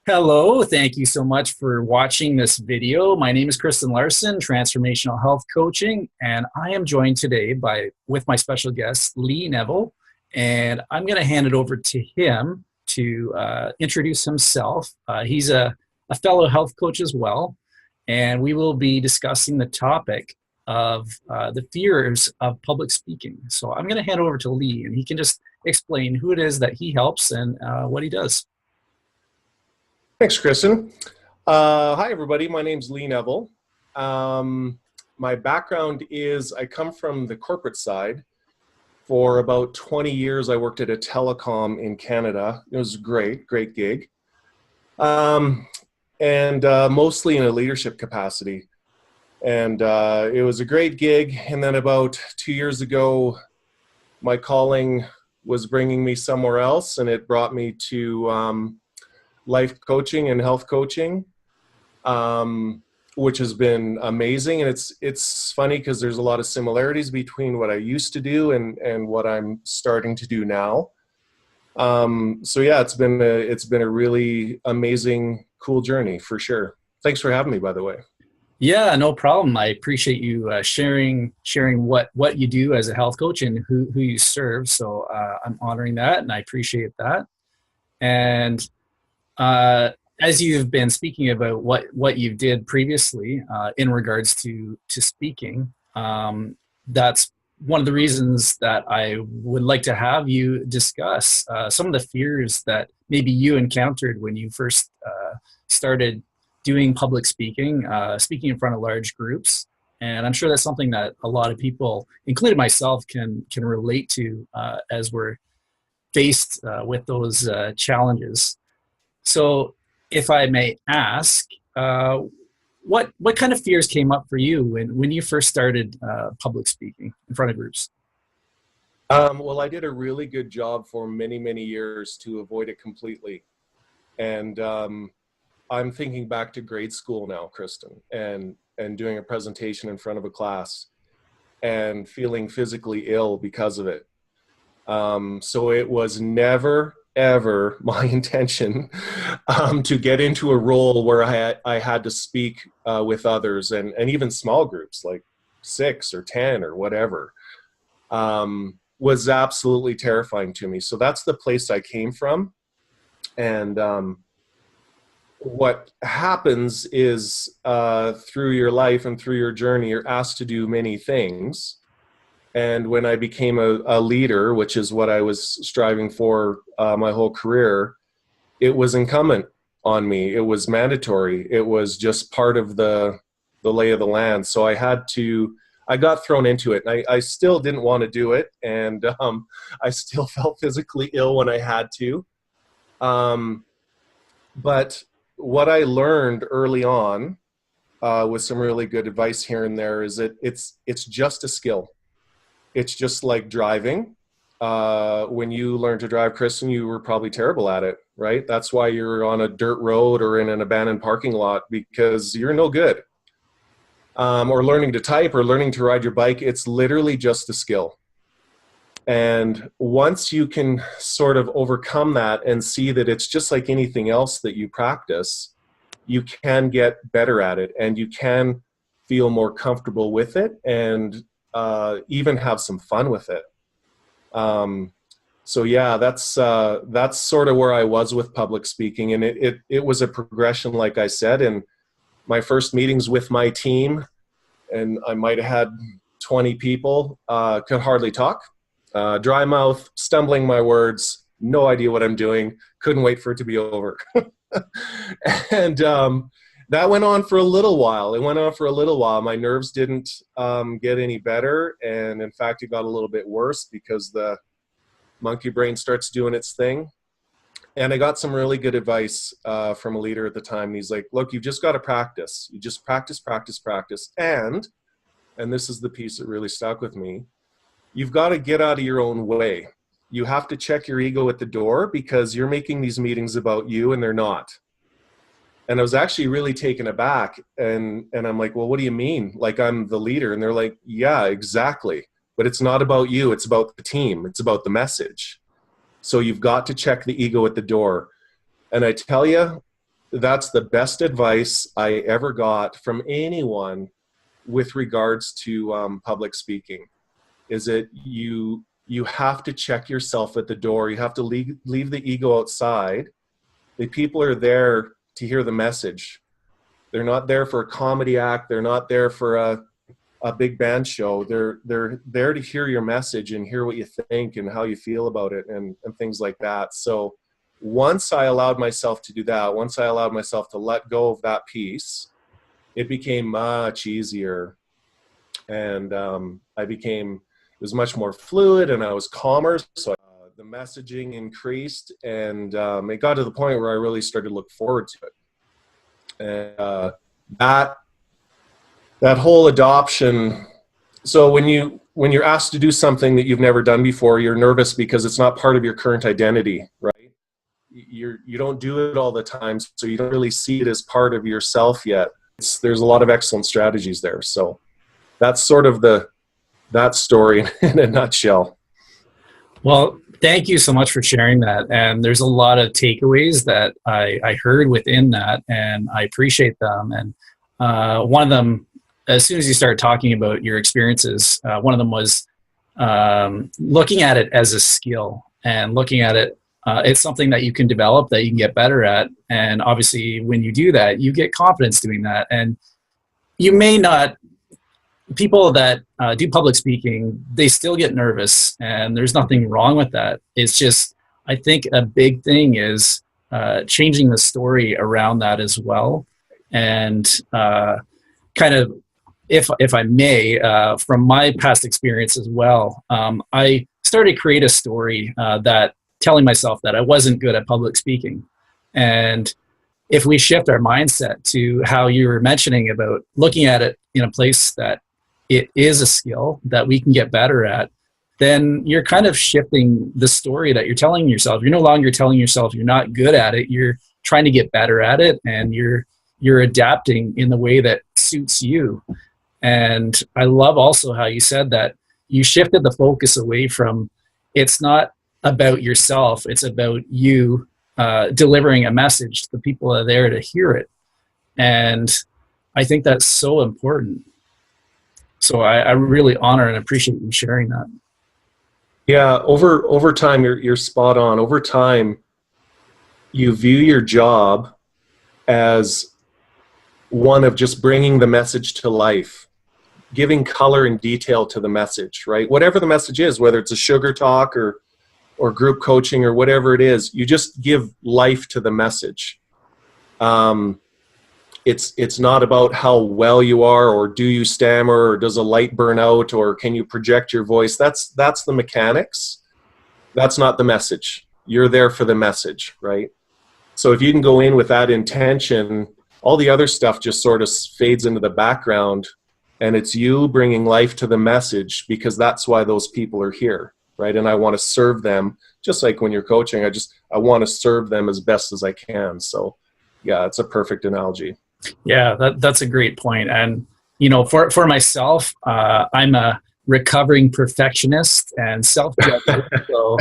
Hello, thank you so much for watching this video. My name is Kristin Larsen, Transformational Health Coaching, and I am joined today with my special guest, Lee Neville, and I'm going to hand it over to him to introduce himself. He's a fellow health coach as well, and we will be discussing the topic of the fears of public speaking. So I'm going to hand it over to Lee, and he can just explain who it is that he helps and what he does. Thanks, Kristin. Hi, everybody. My name's Lee Neville. My background is I come from the corporate side. For about 20 years, I worked at a telecom in Canada. It was a great gig. Mostly in a leadership capacity. And it was a great gig. And then about 2 years ago, my calling was bringing me somewhere else, and it brought me to life coaching and health coaching, which has been amazing. And it's funny because there's a lot of similarities between what I used to do and what I'm starting to do now. So yeah, it's been a really amazing, cool journey for sure. Thanks for having me, by the way. Yeah, no problem. I appreciate you sharing what you do as a health coach and who you serve. So I'm honoring that, and I appreciate that. And as you've been speaking about what you did previously in regards to speaking, that's one of the reasons that I would like to have you discuss some of the fears that maybe you encountered when you first started doing public speaking, speaking in front of large groups. And I'm sure that's something that a lot of people, including myself, can relate to as we're faced with those challenges. So if I may ask, what kind of fears came up for you when you first started public speaking in front of groups? Well, I did a really good job for many years to avoid it completely. And I'm thinking back to grade school now, Kristin, and doing a presentation in front of a class and feeling physically ill because of it. So it was never ever my intention to get into a role where I had to speak with others and even small groups like 6 or 10 or whatever, was absolutely terrifying to me. So that's the place I came from. And what happens is through your life and through your journey, you're asked to do many things. And when I became a leader, which is what I was striving for my whole career, it was incumbent on me. It was mandatory. It was just part of the lay of the land. So I got thrown into it. And I still didn't want to do it. And I still felt physically ill when I had to. But what I learned early on with some really good advice here and there is that it's just a skill. It's just like driving. When you learned to drive, Kristin, you were probably terrible at it, right? That's why you're on a dirt road or in an abandoned parking lot, because you're no good. Or learning to type or learning to ride your bike, it's literally just a skill. And once you can sort of overcome that and see that it's just like anything else that you practice, you can get better at it and you can feel more comfortable with it and even have some fun with it. So yeah, that's sort of where I was with public speaking, and it was a progression, like I said. And my first meetings with my team, and I might have had 20 people, could hardly talk, dry mouth, stumbling my words, no idea what I'm doing, couldn't wait for it to be over. And that went on for a little while. It went on for a little while. My nerves didn't get any better. And in fact, it got a little bit worse because the monkey brain starts doing its thing. And I got some really good advice from a leader at the time. And he's like, look, you've just got to practice. You just practice. And this is the piece that really stuck with me, you've got to get out of your own way. You have to check your ego at the door because you're making these meetings about you and they're not. And I was actually really taken aback. And I'm like, well, what do you mean? Like I'm the leader? And they're like, yeah, exactly. But it's not about you. It's about the team. It's about the message. So you've got to check the ego at the door. And I tell you, that's the best advice I ever got from anyone with regards to public speaking, is that you have to check yourself at the door. You have to leave the ego outside. The people are there to hear the message. They're not there for a comedy act. They're not there for a big band show. They're there to hear your message and hear what you think and how you feel about it and things like that. So once I allowed myself to do that, once I allowed myself to let go of that piece, it became much easier. And it was much more fluid, and I was calmer. So the messaging increased, and it got to the point where I really started to look forward to it. And that whole adoption. So when you're asked to do something that you've never done before, you're nervous because it's not part of your current identity, right? You don't do it all the time, so you don't really see it as part of yourself yet. There's a lot of excellent strategies there. So that's sort of that story in a nutshell. Well, thank you so much for sharing that. And there's a lot of takeaways that I heard within that, and I appreciate them. And one of them, as soon as you started talking about your experiences, one of them was looking at it as a skill and looking at it. It's something that you can develop, that you can get better at. And obviously, when you do that, you get confidence doing that. And you may not, people that do public speaking, they still get nervous, and there's nothing wrong with that. It's just, I think a big thing is changing the story around that as well. And kind of, if I may, from my past experience as well, I started to create a story that telling myself that I wasn't good at public speaking. And if we shift our mindset to how you were mentioning about looking at it in a place that it is a skill that we can get better at, then you're kind of shifting the story that you're telling yourself. You're no longer telling yourself you're not good at it. You're trying to get better at it, and you're adapting in the way that suits you. And I love also how you said that you shifted the focus away from, it's not about yourself, it's about you delivering a message to the people that are there to hear it. And I think that's so important. So I really honor and appreciate you sharing that. Yeah, over time, you're spot on. Over time, you view your job as one of just bringing the message to life, giving color and detail to the message, right? Whatever the message is, whether it's a sugar talk or group coaching or whatever it is, you just give life to the message. It's not about how well you are, or do you stammer, or does a light burn out, or can you project your voice. That's the mechanics. That's not the message. You're there for the message, right? So if you can go in with that intention, all the other stuff just sort of fades into the background, and it's you bringing life to the message, because that's why those people are here, right? And I want to serve them, just like when you're coaching. I want to serve them as best as I can. So yeah, it's a perfect analogy. Yeah, that's a great point. And, you know, for myself, I'm a recovering perfectionist and self-judgment. So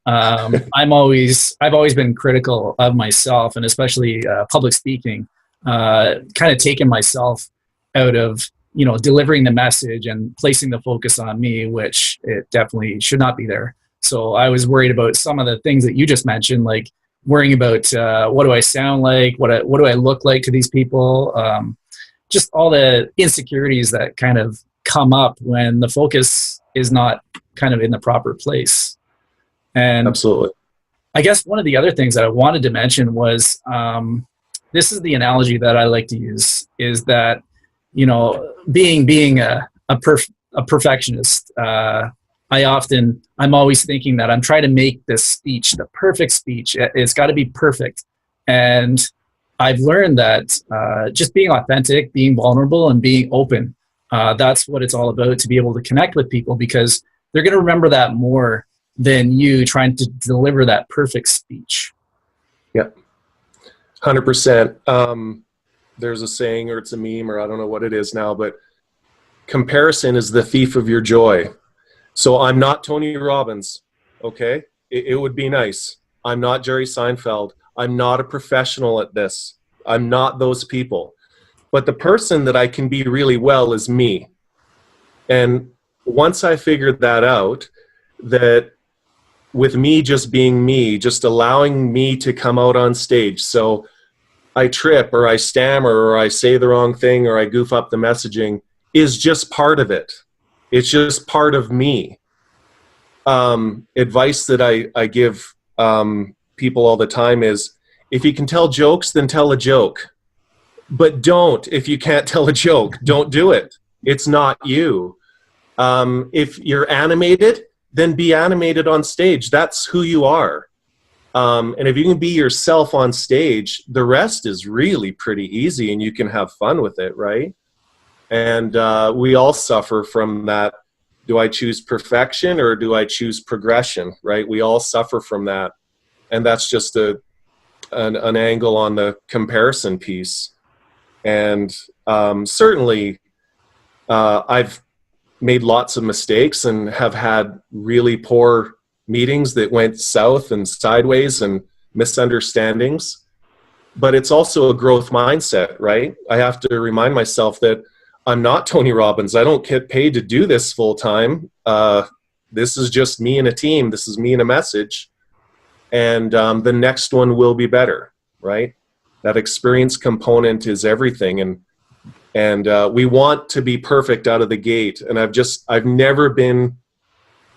I've always been critical of myself, and especially public speaking, kind of taking myself out of, you know, delivering the message and placing the focus on me, which it definitely should not be there. So I was worried about some of the things that you just mentioned, like worrying about what do I sound like, what do I look like to these people, just all the insecurities that kind of come up when the focus is not kind of in the proper place. And absolutely, I guess one of the other things that I wanted to mention was, this is the analogy that I like to use, is that, you know, being a perfectionist, I'm always thinking that I'm trying to make this speech the perfect speech. It's got to be perfect. And I've learned that just being authentic, being vulnerable, and being open, that's what it's all about, to be able to connect with people, because they're going to remember that more than you trying to deliver that perfect speech. Yep, 100%. There's a saying, or it's a meme, or I don't know what it is now, but comparison is the thief of your joy. So I'm not Tony Robbins, okay? It would be nice. I'm not Jerry Seinfeld. I'm not a professional at this. I'm not those people. But the person that I can be really well is me. And once I figured that out, that with me just being me, just allowing me to come out on stage. So I trip or I stammer or I say the wrong thing or I goof up the messaging is just part of it. It's just part of me. Advice that I give people all the time is, if you can tell jokes, then tell a joke. But don't, if you can't tell a joke, don't do it. It's not you. If you're animated, then be animated on stage. That's who you are. And if you can be yourself on stage, the rest is really pretty easy and you can have fun with it, right? And we all suffer from that. Do I choose perfection or do I choose progression, right? We all suffer from that. And that's just an angle on the comparison piece. And certainly I've made lots of mistakes and have had really poor meetings that went south and sideways and misunderstandings. But it's also a growth mindset, right? I have to remind myself that I'm not Tony Robbins. I don't get paid to do this full time. This is just me and a team. This is me and a message. And the next one will be better, right? That experience component is everything. And we want to be perfect out of the gate. And I've never been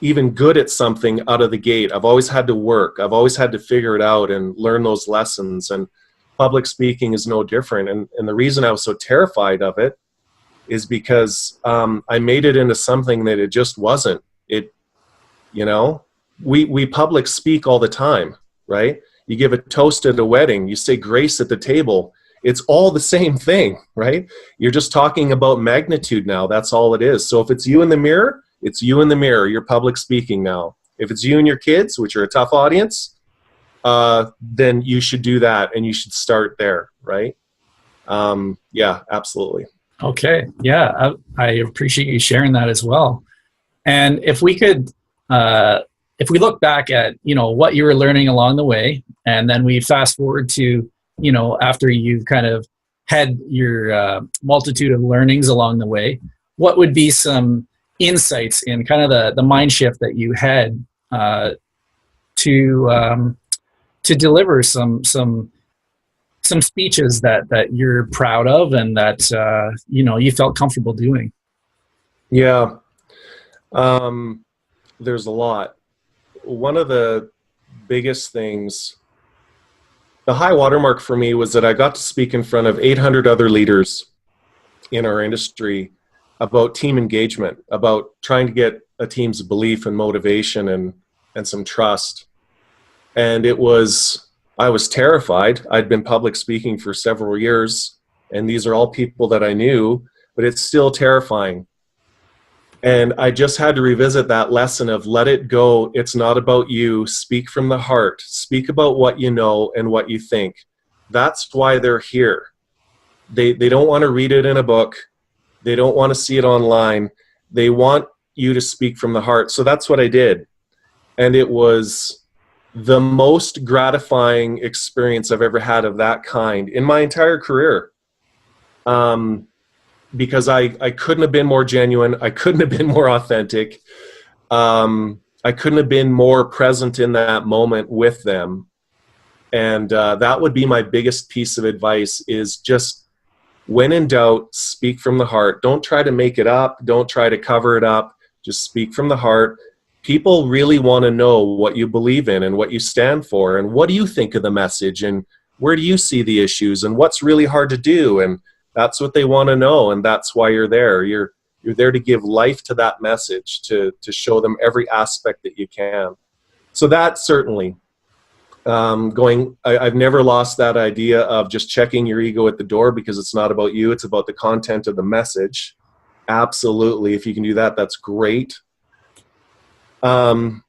even good at something out of the gate. I've always had to work. I've always had to figure it out and learn those lessons. And public speaking is no different. And the reason I was so terrified of it is because I made it into something that it just wasn't. We public speak all the time, right? You give a toast at a wedding, you say grace at the table. It's all the same thing, right? You're just talking about magnitude now. That's all it is. So if it's you in the mirror, it's you in the mirror. You're public speaking now. If it's you and your kids, which are a tough audience, then you should do that and you should start there, right? Yeah, absolutely. Okay. Yeah. I appreciate you sharing that as well. And if we could, if we look back at, what you were learning along the way, and then we fast forward to, after you've kind of had your multitude of learnings along the way, what would be some insights in kind of the mind shift that you had to deliver some speeches that you're proud of and that you felt comfortable doing? Yeah, there's a lot. One of the biggest things, the high watermark for me, was that I got to speak in front of 800 other leaders in our industry about team engagement, about trying to get a team's belief and motivation and some trust. And I was terrified. I'd been public speaking for several years, and these are all people that I knew, but it's still terrifying. And I just had to revisit that lesson of let it go. It's not about you. Speak from the heart. Speak about what you know and what you think. That's why they're here. They don't want to read it in a book. They don't want to see it online. They want you to speak from the heart. So that's what I did. And it was the most gratifying experience I've ever had of that kind in my entire career. Because I couldn't have been more genuine. I couldn't have been more authentic. I couldn't have been more present in that moment with them. And that would be my biggest piece of advice, is just, when in doubt, speak from the heart. Don't try to make it up. Don't try to cover it up. Just speak from the heart. People really want to know what you believe in and what you stand for, and what do you think of the message, and where do you see the issues, and what's really hard to do. And that's what they want to know, and that's why you're there. You're there to give life to that message, to show them every aspect that you can. So that certainly, I've never lost that idea of just checking your ego at the door, because it's not about you, it's about the content of the message. Absolutely, if you can do that, that's great. I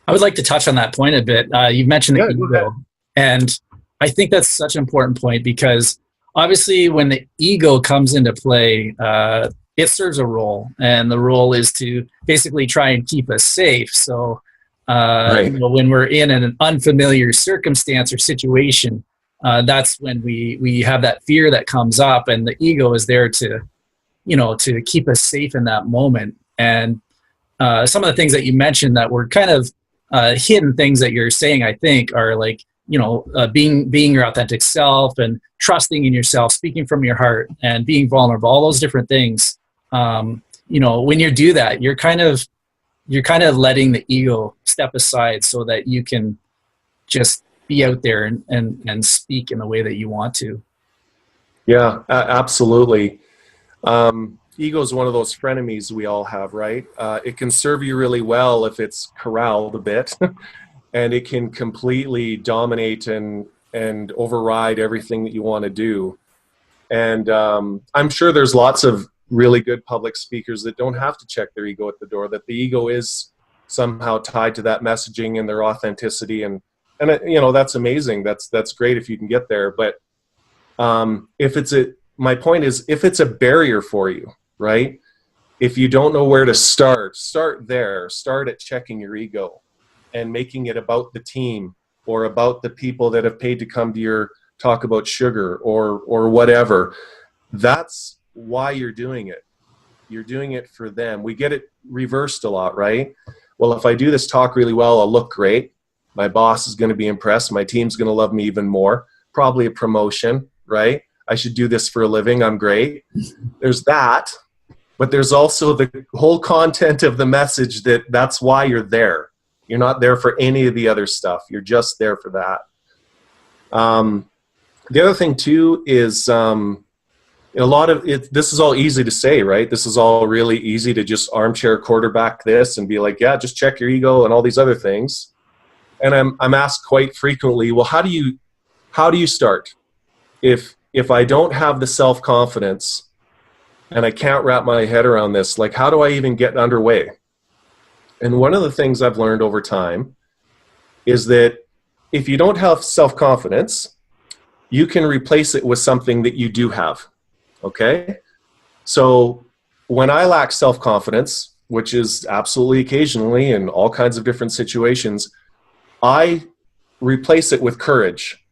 would like to touch on that point a bit. You've mentioned the ego, and I think that's such an important point, because obviously when the ego comes into play, it serves a role, and the role is to basically try and keep us safe. So when we're in an unfamiliar circumstance or situation, that's when we have that fear that comes up, and the ego is there to, to keep us safe in that moment. And some of the things that you mentioned that were kind of hidden things that you're saying, I think, are like, being your authentic self and trusting in yourself, speaking from your heart, and being vulnerable. All those different things. When you do that, you're kind of letting the ego step aside so that you can just be out there and speak in the way that you want to. Yeah, absolutely. Ego is one of those frenemies we all have, right? It can serve you really well if it's corralled a bit, and it can completely dominate and override everything that you want to do. And I'm sure there's lots of really good public speakers that don't have to check their ego at the door, that the ego is somehow tied to that messaging and their authenticity. And that's amazing. That's great if you can get there. But my point is, if it's a barrier for you, right? If you don't know where to start there. Start at checking your ego and making it about the team or about the people that have paid to come to your talk about sugar or whatever. That's why you're doing it. You're doing it for them. We get it reversed a lot, right? Well, if I do this talk really well, I'll look great. My boss is going to be impressed. My team's going to love me even more. Probably a promotion, right? I should do this for a living. I'm great. There's that. But there's also the whole content of the message that's why you're there. You're not there for any of the other stuff. You're just there for that. The other thing, too, is a lot of it, this is all easy to say, right? This is all really easy to just armchair quarterback this and be like, yeah, just check your ego and all these other things. And I'm asked quite frequently, well, how do you start? If I don't have the self-confidence and I can't wrap my head around this, like, how do I even get underway? And one of the things I've learned over time is that if you don't have self-confidence, you can replace it with something that you do have. Okay? So when I lack self-confidence, which is absolutely occasionally in all kinds of different situations, I replace it with courage.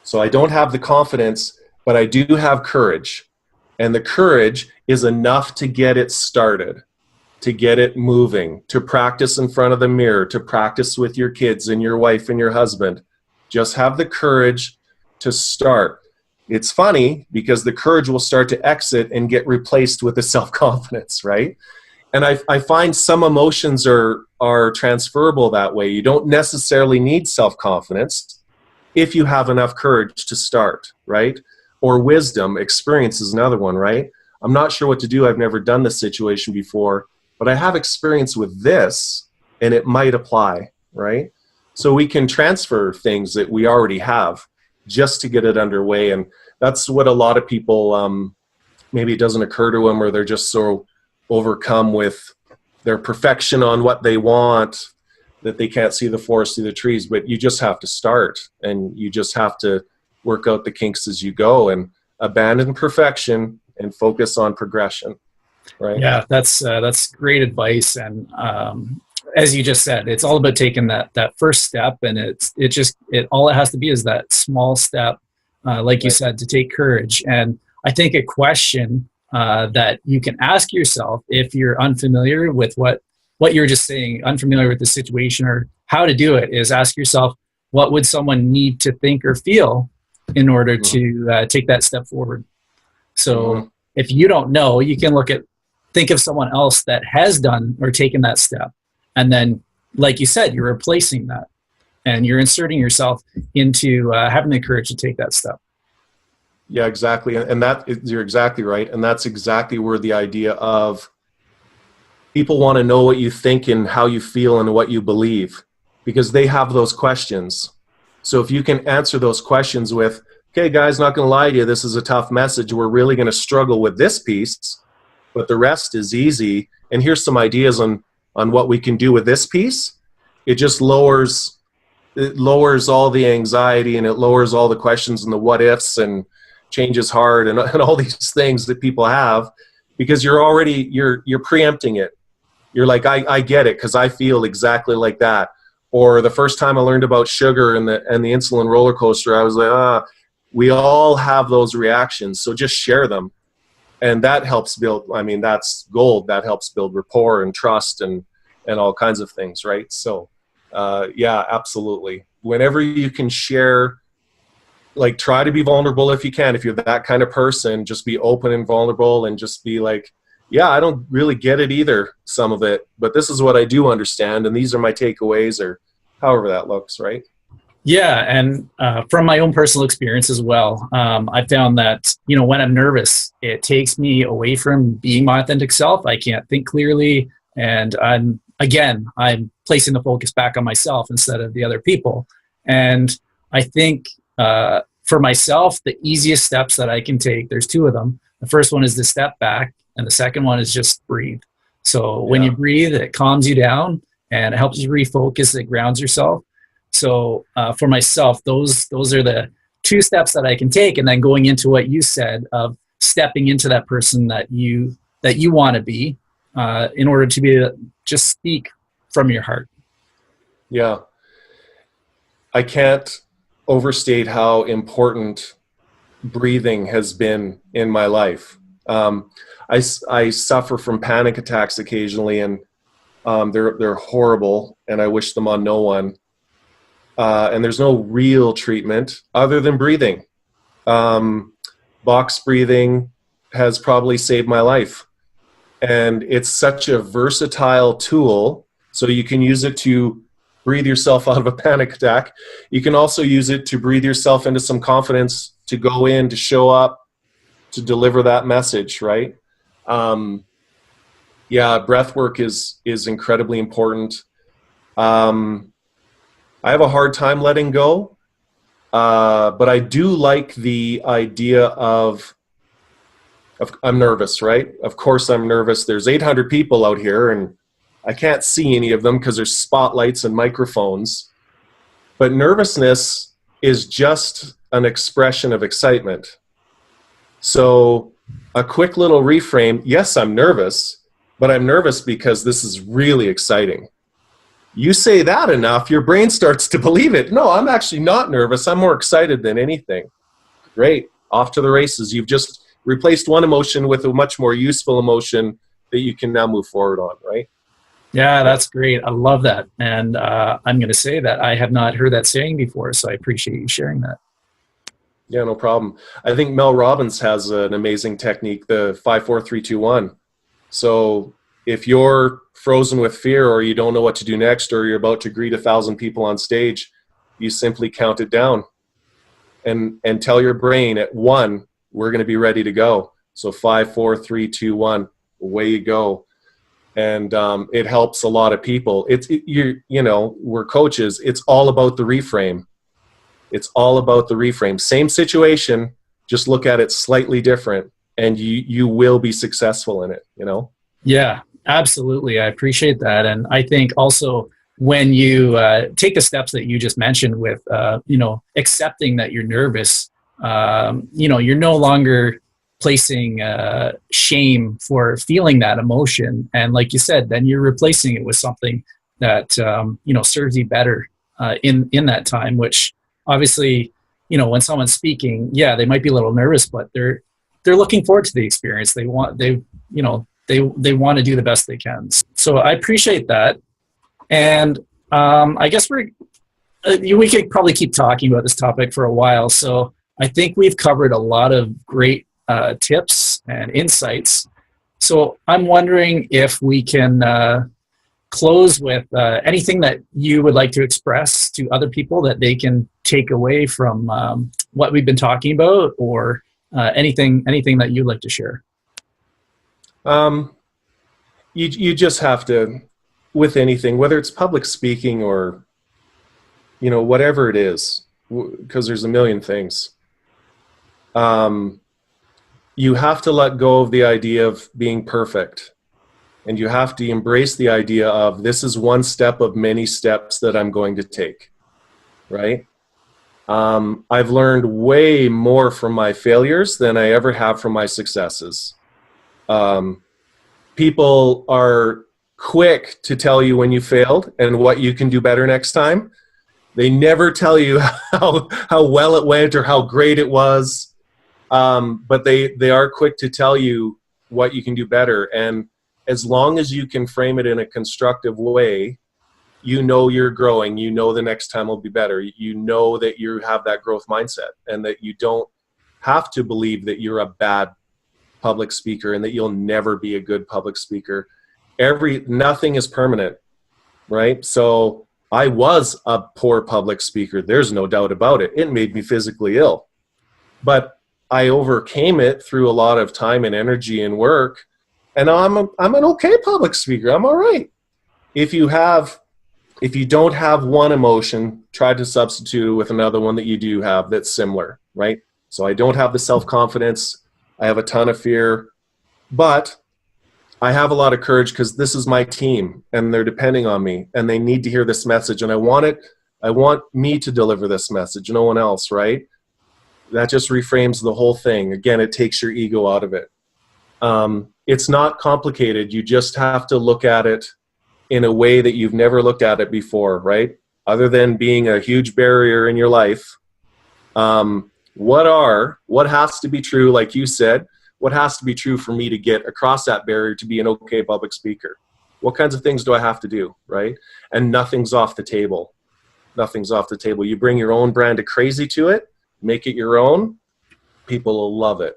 So I don't have the confidence, but I do have courage. And the courage is enough to get it started, to get it moving, to practice in front of the mirror, to practice with your kids and your wife and your husband. Just have the courage to start. It's funny because the courage will start to exit and get replaced with the self-confidence, right? And I find some emotions are transferable that way. You don't necessarily need self-confidence if you have enough courage to start, right? Or wisdom. Experience is another one, right? I'm not sure what to do. I've never done this situation before, but I have experience with this and it might apply, right? So we can transfer things that we already have just to get it underway. And that's what a lot of people, maybe it doesn't occur to them, or they're just so overcome with their perfection on what they want that they can't see the forest through the trees. But you just have to start, and you just have to work out the kinks as you go and abandon perfection and focus on progression, right? Yeah, that's great advice. And as you just said, it's all about taking that first step, and all it has to be is that small step, like you said, to take courage. And I think a question that you can ask yourself if you're unfamiliar with what you're just saying, unfamiliar with the situation or how to do it, is ask yourself, what would someone need to think or feel in order to take that step forward? So if you don't know, you can think of someone else that has done or taken that step. And then, like you said, you're replacing that and you're inserting yourself into having the courage to take that step. Yeah, exactly. And you're exactly right. And that's exactly where the idea of people want to know what you think and how you feel and what you believe, because they have those questions. So if you can answer those questions with, okay, guys, not going to lie to you, this is a tough message. We're really going to struggle with this piece, but the rest is easy. And here's some ideas on what we can do with this piece. It just lowers all the anxiety, and it lowers all the questions and the what ifs and change is hard and all these things that people have, because you're preempting it. You're like, I get it because I feel exactly like that. Or the first time I learned about sugar and the insulin roller coaster, I was like, we all have those reactions, so just share them. And that helps build, I mean, that's gold. That helps build rapport and trust and all kinds of things, right? So, yeah, absolutely. Whenever you can share, like, try to be vulnerable if you can. If you're that kind of person, just be open and vulnerable and just be like, yeah, I don't really get it either, some of it, but this is what I do understand, and these are my takeaways, or however that looks, right? Yeah, and from my own personal experience as well, I found that, you know, when I'm nervous, it takes me away from being my authentic self. I can't think clearly, and I'm placing the focus back on myself instead of the other people. And I think for myself, the easiest steps that I can take, there's two of them. The first one is to step back, and the second one is just breathe. So when you breathe, it calms you down and it helps you refocus. It grounds yourself. So for myself, those are the two steps that I can take, and then going into what you said of stepping into that person that you want to be, in order to be just speak from your heart. Yeah, I can't overstate how important breathing has been in my life. I suffer from panic attacks occasionally, and they're horrible, and I wish them on no one. And there's no real treatment other than breathing. Box breathing has probably saved my life. And it's such a versatile tool. So you can use it to breathe yourself out of a panic attack. You can also use it to breathe yourself into some confidence, to go in, to show up, to deliver that message, right? Yeah, breath work is incredibly important. I have a hard time letting go, but I do like the idea of I'm nervous, right? Of course I'm nervous. There's 800 people out here, and I can't see any of them because there's spotlights and microphones. But nervousness is just an expression of excitement. So a quick little reframe, yes, I'm nervous, but I'm nervous because this is really exciting. You say that enough, your brain starts to believe it. No, I'm actually not nervous. I'm more excited than anything. Great. Off to the races. You've just replaced one emotion with a much more useful emotion that you can now move forward on, right? Yeah, that's great. I love that. And I'm going to say that I have not heard that saying before, so I appreciate you sharing that. Yeah, no problem. I think Mel Robbins has an amazing technique, the 5-4-3-2-1. So if you're frozen with fear, or you don't know what to do next, or you're about to greet 1,000 people on stage, you simply count it down and tell your brain at 1, we're going to be ready to go. So 5, 4, 3, 2, 1, away you go. And it helps a lot of people. You know, we're coaches. It's all about the reframe. It's all about the reframe. Same situation, just look at it slightly different, and you will be successful in it, you know? Yeah, absolutely. I appreciate that. And I think also when you take the steps that you just mentioned with, you know, accepting that you're nervous, you know, you're no longer placing shame for feeling that emotion. And like you said, then you're replacing it with something that, you know, serves you better in that time, which obviously, you know, when someone's speaking, yeah, they might be a little nervous, but they're looking forward to the experience. They want to do the best they can. So I appreciate that. And I guess we could probably keep talking about this topic for a while. So I think we've covered a lot of great tips and insights. So I'm wondering if we can close with anything that you would like to express to other people that they can take away from what we've been talking about, or anything that you'd like to share. You just have to, with anything, whether it's public speaking or, you know, whatever it is, because there's a million things. You have to let go of the idea of being perfect, and you have to embrace the idea of this is one step of many steps that I'm going to take, right? I've learned way more from my failures than I ever have from my successes. People are quick to tell you when you failed and what you can do better next time. They never tell you how well it went or how great it was, but they are quick to tell you what you can do better. And as long as you can frame it in a constructive way, you know you're growing. You know the next time will be better. You know that you have that growth mindset and that you don't have to believe that you're a bad public speaker and that you'll never be a good public speaker. Nothing is permanent, right? So I was a poor public speaker. There's no doubt about it. It made me physically ill, but I overcame it through a lot of time and energy and work. And I'm an okay public speaker. I'm all right. If you don't have one emotion, try to substitute it with another one that you do have that's similar, right? So I don't have the self-confidence. I have a ton of fear, but I have a lot of courage because this is my team and they're depending on me and they need to hear this message. And I want me to deliver this message, no one else, right? That just reframes the whole thing. Again, it takes your ego out of it. It's not complicated. You just have to look at it in a way that you've never looked at it before, right? Other than being a huge barrier in your life, what has to be true, like you said, what has to be true for me to get across that barrier to be an okay public speaker? What kinds of things do I have to do, right? And nothing's off the table. Nothing's off the table. You bring your own brand of crazy to it, make it your own, people will love it.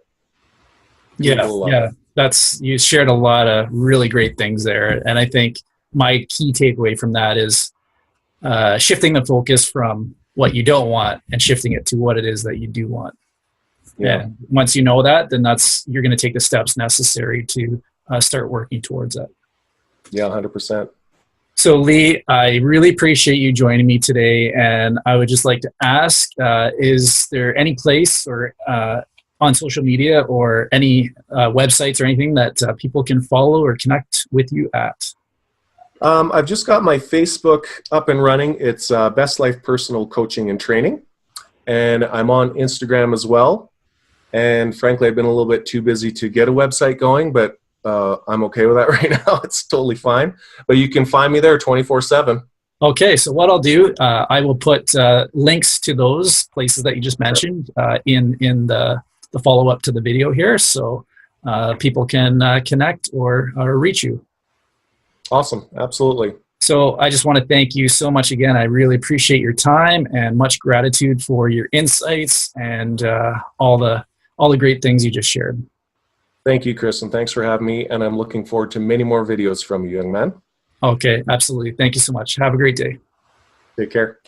Yeah. You shared a lot of really great things there. And I think my key takeaway from that is shifting the focus from what you don't want and shifting it to what it is that you do want. Yeah. And once you know that, then you're going to take the steps necessary to start working towards that. Yeah, 100%. So Lee, I really appreciate you joining me today. And I would just like to ask, is there any place or on social media or any websites or anything that people can follow or connect with you at? I've just got my Facebook up and running. It's Best Life Personal Coaching and Training. And I'm on Instagram as well. And frankly, I've been a little bit too busy to get a website going, but I'm okay with that right now. It's totally fine. But you can find me there 24/7. Okay, so what I'll do, I will put links to those places that you just mentioned in the follow-up to the video here, so people can connect or reach you. Awesome, absolutely. So I just want to thank you so much again. I really appreciate your time and much gratitude for your insights and all the great things you just shared. Thank you, Kristin. Thanks for having me, and I'm looking forward to many more videos from you, young man. Okay, absolutely. Thank you so much. Have a great day. Take care.